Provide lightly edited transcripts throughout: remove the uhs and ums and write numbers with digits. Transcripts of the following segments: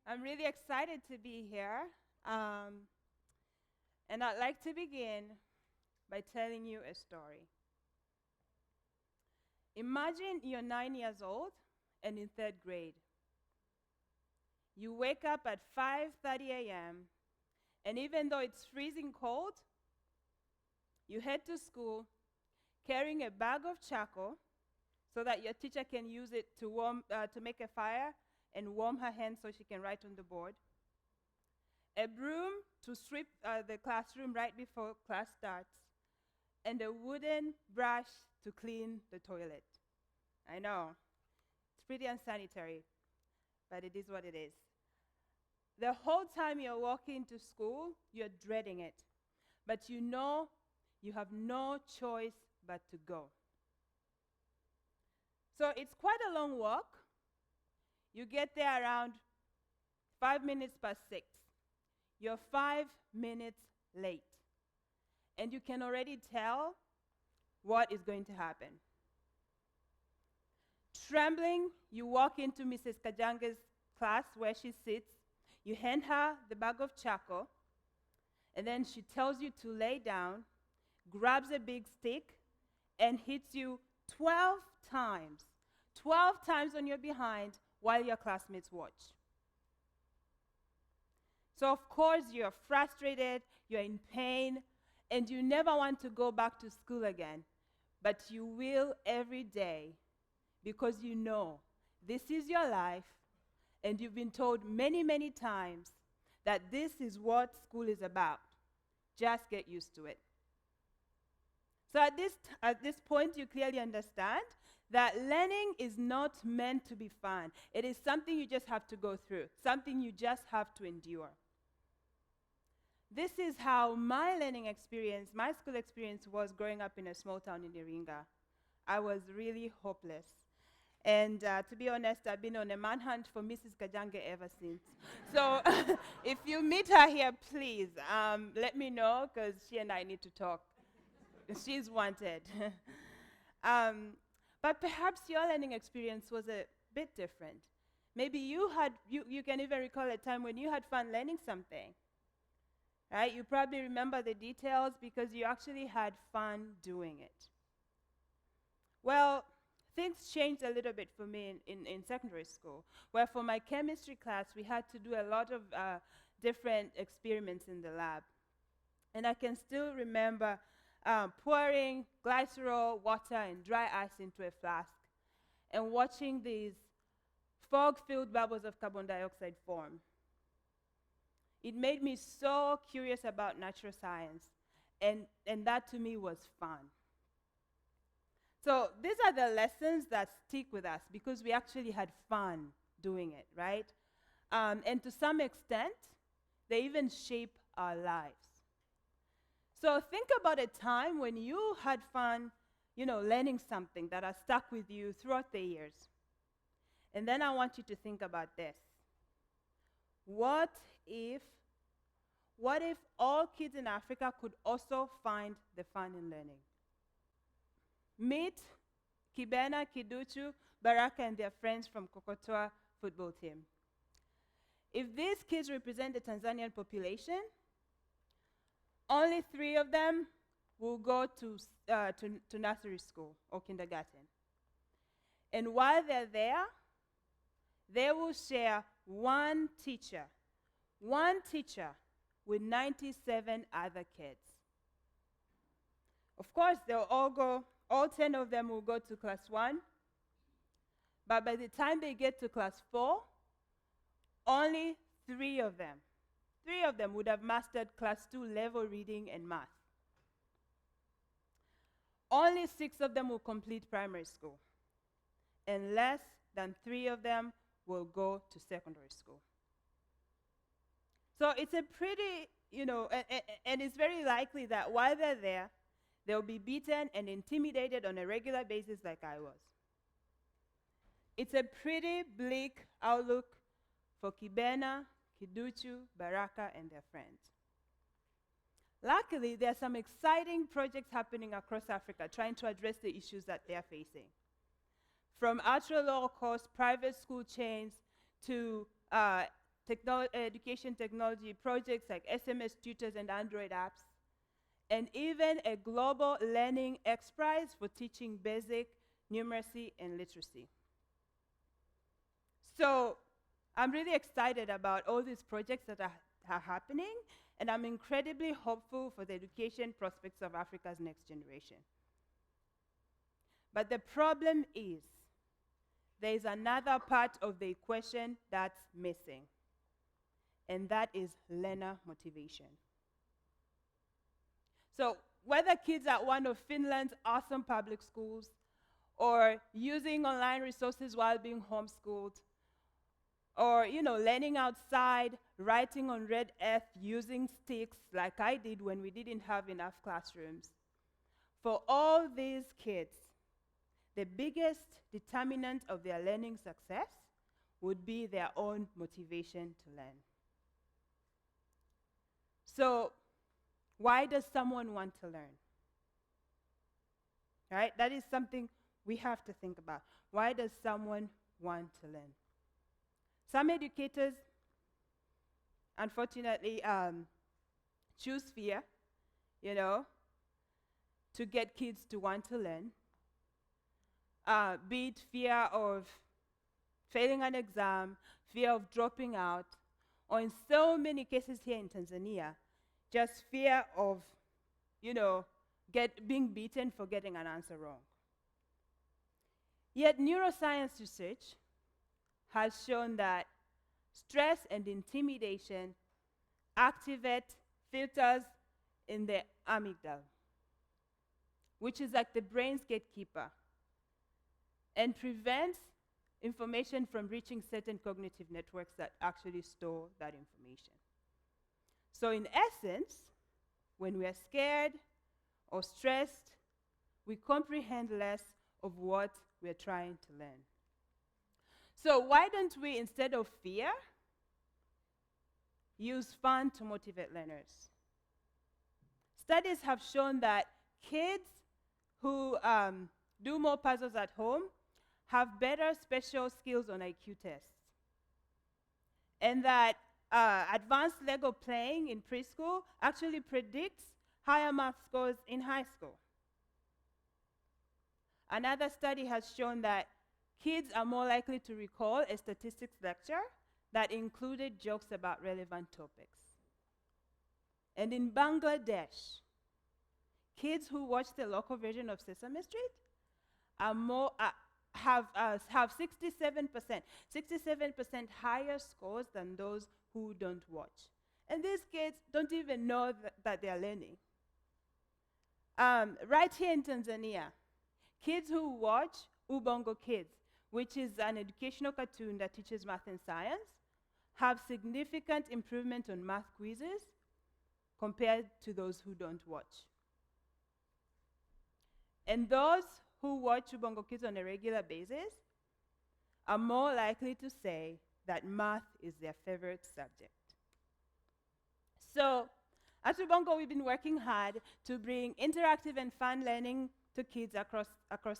I'm really excited to be here. Um, and I'd like to begin by telling you a story. Imagine you're 9 years old and in third grade. You wake up at 5:30 a.m., and even though it's freezing cold, you head to school carrying a bag of charcoal so that your teacher can use it to make a fire and warm her hands so she can write on the board. A broom to sweep the classroom right before class starts, and a wooden brush to clean the toilet. I know, it's pretty unsanitary, but it is what it is. The whole time you're walking to school, you're dreading it, but you know you have no choice but to go. So it's quite a long walk. You get there around 5 minutes past 6. You're 5 minutes late. And you can already tell what is going to happen. Trembling, you walk into Mrs. Kajanga's class where she sits. You hand her the bag of charcoal, and then she tells you to lay down, grabs a big stick, and hits you 12 times. 12 times on your behind while your classmates watch. So of course you're frustrated, you're in pain, and you never want to go back to school again. But you will every day because you know this is your life, and you've been told many, many times that this is what school is about. Just get used to it. So at this point, you clearly understand that learning is not meant to be fun. It is something you just have to go through, something you just have to endure. This is how my learning experience, my school experience was growing up in a small town in Iringa. I was really hopeless. And to be honest, I've been on a manhunt for Mrs. Kajanga ever since. So if you meet her here, please let me know, because she and I need to talk. She's wanted. But perhaps your learning experience was a bit different. Maybe you can even recall a time when you had fun learning something. Right? You probably remember the details because you actually had fun doing it. Well, things changed a little bit for me in secondary school, where for my chemistry class, we had to do a lot of different experiments in the lab. And I can still remember pouring glycerol, water, and dry ice into a flask and watching these fog-filled bubbles of carbon dioxide form. It made me so curious about natural science, and that to me was fun. So these are the lessons that stick with us because we actually had fun doing it, right? And to some extent, they even shape our lives. So think about a time when you had fun, learning something that has stuck with you throughout the years. And then I want you to think about this. What if all kids in Africa could also find the fun in learning? Meet Kibena, Kiduchu, Baraka, and their friends from Kokotoa football team. If these kids represent the Tanzanian population, only 3 of them will go to nursery school or kindergarten. And while they're there, they will share one teacher with 97 other kids. Of course, all 10 of them will go to class 1, but by the time they get to class 4, only 3 of them would have mastered class 2 level reading and math. Only 6 of them will complete primary school, and less than 3 of them will go to secondary school. So it's a pretty, and it's very likely that while they're there, they'll be beaten and intimidated on a regular basis like I was. It's a pretty bleak outlook for Kibena, Kiduchu, Baraka, and their friends. Luckily, there are some exciting projects happening across Africa trying to address the issues that they're facing. from ultra-low-cost private school chains to education technology projects like SMS tutors and Android apps, and even a global learning X Prize for teaching basic numeracy and literacy. So I'm really excited about all these projects that are happening, and I'm incredibly hopeful for the education prospects of Africa's next generation. But the problem is, there is another part of the equation that's missing, and that is learner motivation. So whether kids at one of Finland's awesome public schools, or using online resources while being homeschooled, or learning outside, writing on red earth using sticks like I did when we didn't have enough classrooms. For all these kids, the biggest determinant of their learning success would be their own motivation to learn. So, why does someone want to learn? Right? That is something we have to think about. Why does someone want to learn? Some educators, unfortunately, choose fear, to get kids to want to learn. Be it fear of failing an exam, fear of dropping out, or in so many cases here in Tanzania, just fear of, being beaten for getting an answer wrong. Yet neuroscience research has shown that stress and intimidation activate filters in the amygdala, which is like the brain's gatekeeper, and prevents information from reaching certain cognitive networks that actually store that information. So in essence, when we are scared or stressed, we comprehend less of what we're trying to learn. So why don't we, instead of fear, use fun to motivate learners? Studies have shown that kids who do more puzzles at home have better special skills on IQ tests. And that advanced Lego playing in preschool actually predicts higher math scores in high school. Another study has shown that kids are more likely to recall a statistics lecture that included jokes about relevant topics. And in Bangladesh, kids who watch the local version of Sesame Street have 67% higher scores than those who don't watch. And these kids don't even know that they're learning. Right here in Tanzania, kids who watch Ubongo Kids, which is an educational cartoon that teaches math and science, have significant improvement on math quizzes compared to those who don't watch. And those who watch Ubongo Kids on a regular basis are more likely to say that math is their favorite subject. So, at Ubongo, we've been working hard to bring interactive and fun learning to kids across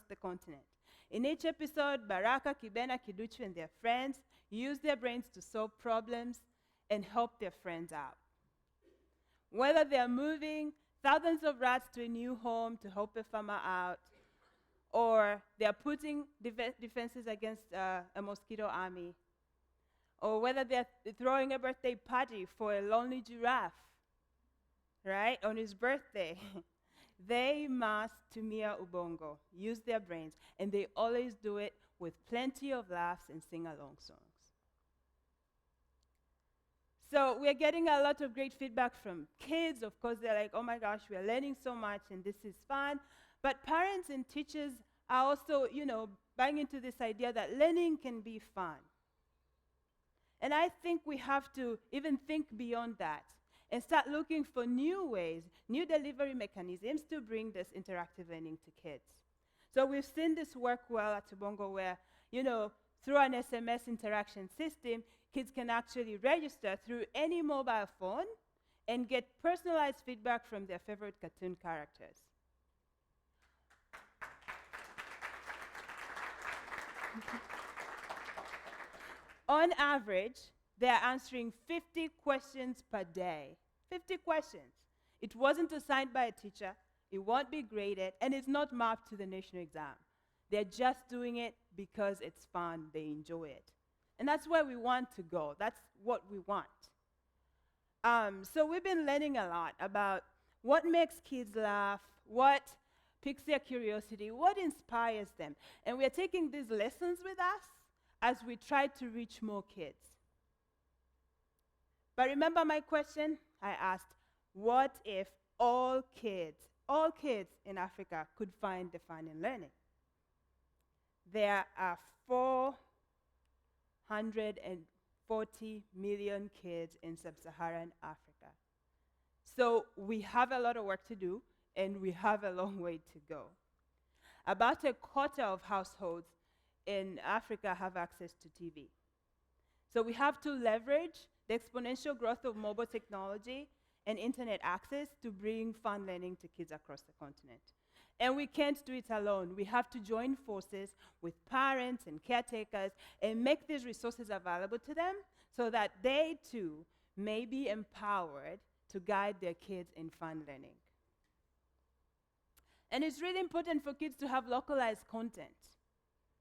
the continent. In each episode, Baraka, Kibena, Kiduchu, and their friends use their brains to solve problems and help their friends out. Whether they're moving thousands of rats to a new home to help a farmer out, or they're putting defenses against a mosquito army, or whether they're throwing a birthday party for a lonely giraffe, right, on his birthday, they must tumia Ubongo, use their brains, and they always do it with plenty of laughs and sing-along songs. So we're getting a lot of great feedback from kids. Of course, they're like, oh my gosh, we're learning so much and this is fun. But parents and teachers are also, buying into this idea that learning can be fun. And I think we have to even think beyond that and start looking for new ways, new delivery mechanisms to bring this interactive learning to kids. So we've seen this work well at Ubongo where, through an SMS interaction system, kids can actually register through any mobile phone and get personalized feedback from their favorite cartoon characters. On average, they are answering 50 questions per day. 50 questions. It wasn't assigned by a teacher, it won't be graded, and it's not mapped to the national exam. They're just doing it because it's fun, they enjoy it. And that's where we want to go. That's what we want. So we've been learning a lot about what makes kids laugh, what piques their curiosity, what inspires them. And we're taking these lessons with us as we try to reach more kids. But remember my question? I asked, what if all kids in Africa could find the fun in learning? There are 440 million kids in sub-Saharan Africa. So we have a lot of work to do, and we have a long way to go. About a quarter of households in Africa have access to TV. So we have to leverage the exponential growth of mobile technology and internet access to bring fun learning to kids across the continent. And we can't do it alone. We have to join forces with parents and caretakers and make these resources available to them so that they too may be empowered to guide their kids in fun learning. And it's really important for kids to have localized content.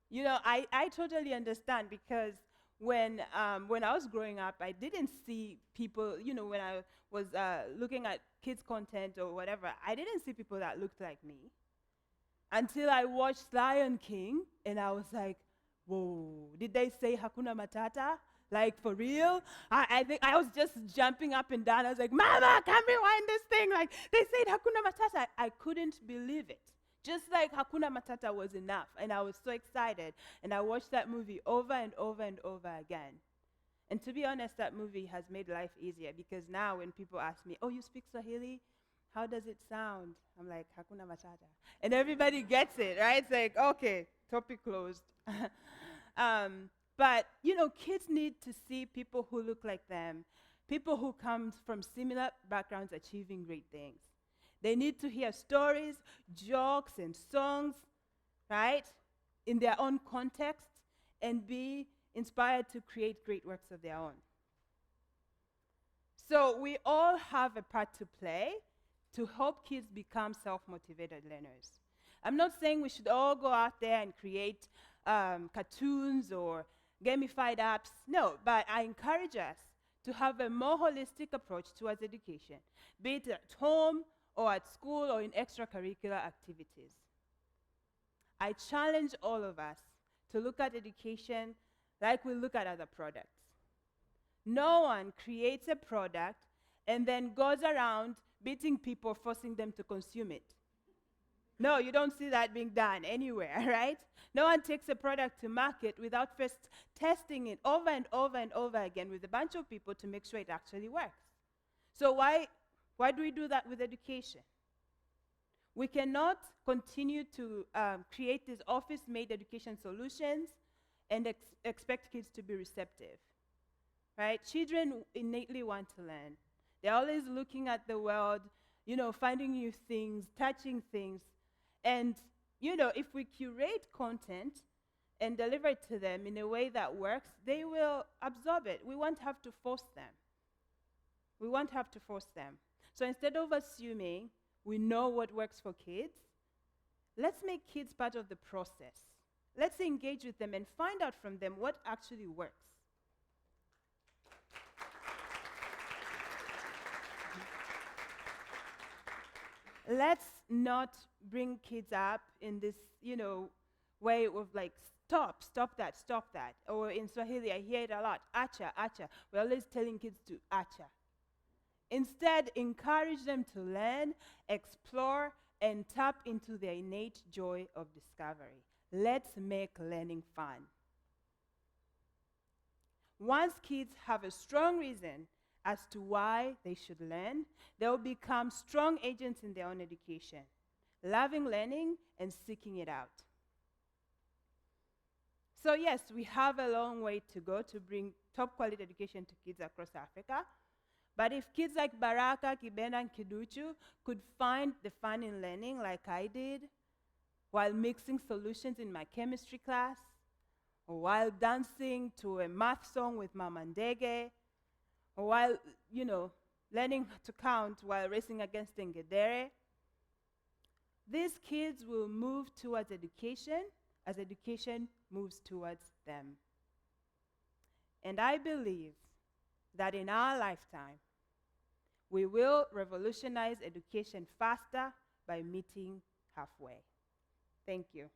You know, I totally understand, because when I was growing up, I didn't see people, you know, when I was looking at kids' content or whatever, I didn't see people that looked like me until I watched Lion King, and I was like, whoa, did they say Hakuna Matata? Like, for real? I think I was just jumping up and down. I was like, Mama, can we rewind this thing? Like, they said Hakuna Matata. I couldn't believe it. Just like Hakuna Matata was enough. And I was so excited. And I watched that movie over and over and over again. And to be honest, that movie has made life easier, because now when people ask me, oh, you speak Swahili? How does it sound? I'm like, Hakuna Matata. And everybody gets it, right? It's like, okay, topic closed. But, you know, kids need to see people who look like them, people who come from similar backgrounds achieving great things. They need to hear stories, jokes, and songs, right, in their own context, and be inspired to create great works of their own. So we all have a part to play to help kids become self-motivated learners. I'm not saying we should all go out there and create cartoons or gamified apps. No, but I encourage us to have a more holistic approach towards education, be it at home or at school or in extracurricular activities. I challenge all of us to look at education like we look at other products. No one creates a product and then goes around beating people, forcing them to consume it. No, you don't see that being done anywhere, right? No one takes a product to market without first testing it over and over and over again with a bunch of people to make sure it actually works. So why do we do that with education? We cannot continue to create these office-made education solutions and expect kids to be receptive, right? Children innately want to learn. They're always looking at the world, you know, finding new things, touching things. And, you know, if we curate content and deliver it to them in a way that works, they will absorb it. We won't have to force them. We won't have to force them. So instead of assuming we know what works for kids, let's make kids part of the process. Let's engage with them and find out from them what actually works. Let's not bring kids up in this, you know, way of like, stop that. Or in Swahili, I hear it a lot, acha. We're always telling kids to acha. Instead, encourage them to learn, explore, and tap into their innate joy of discovery. Let's make learning fun. Once kids have a strong reason as to why they should learn, they will become strong agents in their own education, loving learning and seeking it out. So yes, we have a long way to go to bring top quality education to kids across Africa. But if kids like Baraka, Kibena, and Kiduchu could find the fun in learning like I did, while mixing solutions in my chemistry class, or while dancing to a math song with Mama Ndege, or while, learning to count while racing against Ngedere. These kids will move towards education as education moves towards them. And I believe that in our lifetime, we will revolutionize education faster by meeting halfway. Thank you.